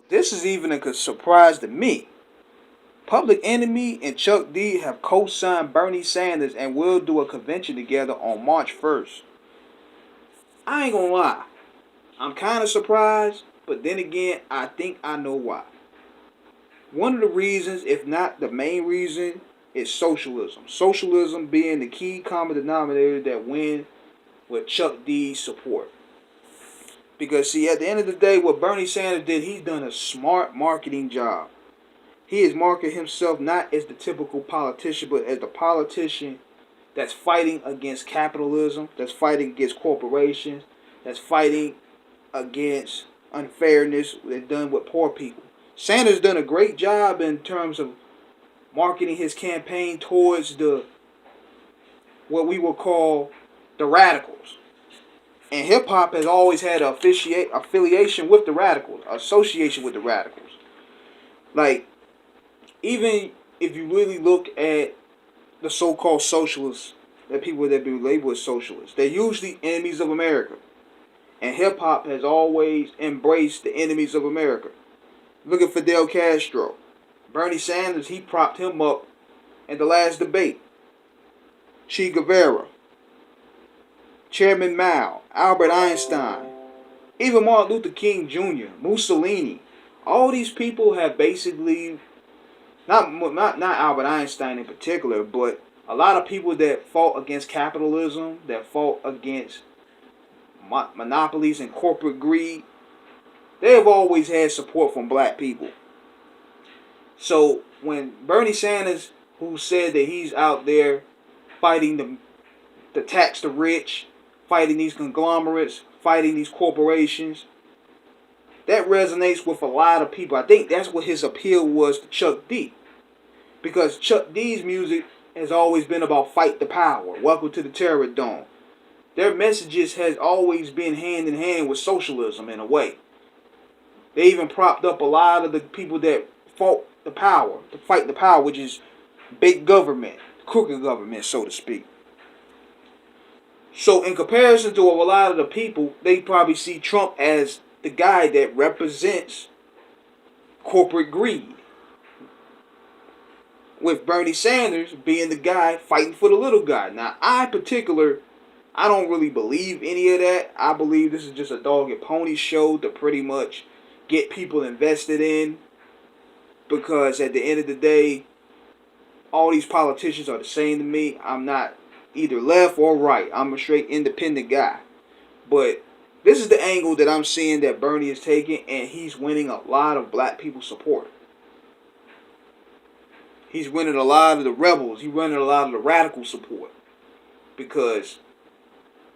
This is even a surprise to me. Public Enemy and Chuck D have co-signed Bernie Sanders and will do a convention together on March 1st. I ain't gonna lie. I'm kind of surprised, but then again, I think I know why. One of the reasons, if not the main reason, is socialism. Socialism being the key common denominator that win with Chuck D's support. Because see, at the end of the day, what Bernie Sanders did, he's done a smart marketing job. He has marketed himself not as the typical politician, but as the politician that's fighting against capitalism, that's fighting against corporations, that's fighting against unfairness that's done with poor people. Sanders done a great job in terms of marketing his campaign towards the what we would call the radicals. And hip hop has always had an affiliation with the radicals, association with the radicals. Like, even if you really look at the so-called socialists, the people that be labeled as socialists, they're usually enemies of America. And hip hop has always embraced the enemies of America. Look at Fidel Castro. Bernie Sanders, he propped him up in the last debate. Che Guevara, Chairman Mao, Albert Einstein, even Martin Luther King Jr., Mussolini. All these people have basically, not Albert Einstein in particular, but a lot of people that fought against capitalism, that fought against monopolies and corporate greed, they have always had support from black people. So when Bernie Sanders, who said that he's out there fighting the tax the rich, fighting these conglomerates, fighting these corporations, that resonates with a lot of people. I think that's what his appeal was to Chuck D. Because Chuck D's music has always been about fight the power, welcome to the terror dome. Their messages has always been hand in hand with socialism in a way. They even propped up a lot of the people that fought the power, to fight the power, which is big government, crooked government, so to speak. So in comparison to a lot of the people, they probably see Trump as the guy that represents corporate greed, with Bernie Sanders being the guy fighting for the little guy. Now, I don't really believe any of that. I believe this is just a dog and pony show to pretty much get people invested in, because at the end of the day, all these politicians are the same to me. I'm not either left or right. I'm a straight independent guy. But this is the angle that I'm seeing that Bernie is taking, and he's winning a lot of black people's support. He's winning a lot of the rebels. He's winning a lot of the radical support, because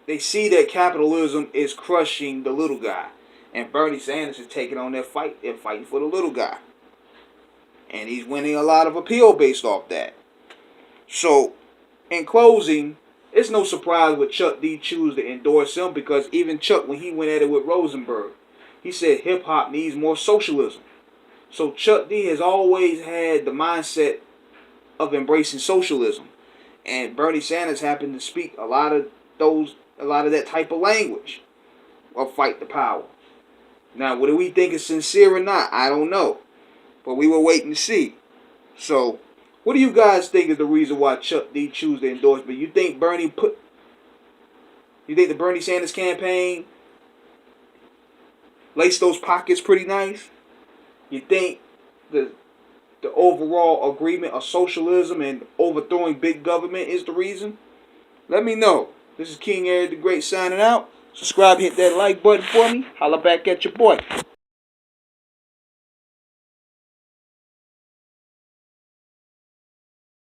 they see that capitalism is crushing the little guy. And Bernie Sanders is taking on that fight and fighting for the little guy. And he's winning a lot of appeal based off that. So, in closing, it's no surprise when Chuck D choose to endorse him, because even Chuck, when he went at it with Rosenberg, he said hip hop needs more socialism. So Chuck D has always had the mindset of embracing socialism. And Bernie Sanders happened to speak a lot of that type of language of fight the power. Now, whether we think it's sincere or not, I don't know. But we will wait and see. So, what do you guys think is the reason why Chuck D chose the endorsement? You think the Bernie Sanders campaign laced those pockets pretty nice? You think the overall agreement of socialism and overthrowing big government is the reason? Let me know. This is King Eric the Great signing out. Subscribe, hit that like button for me. Holla back at your boy.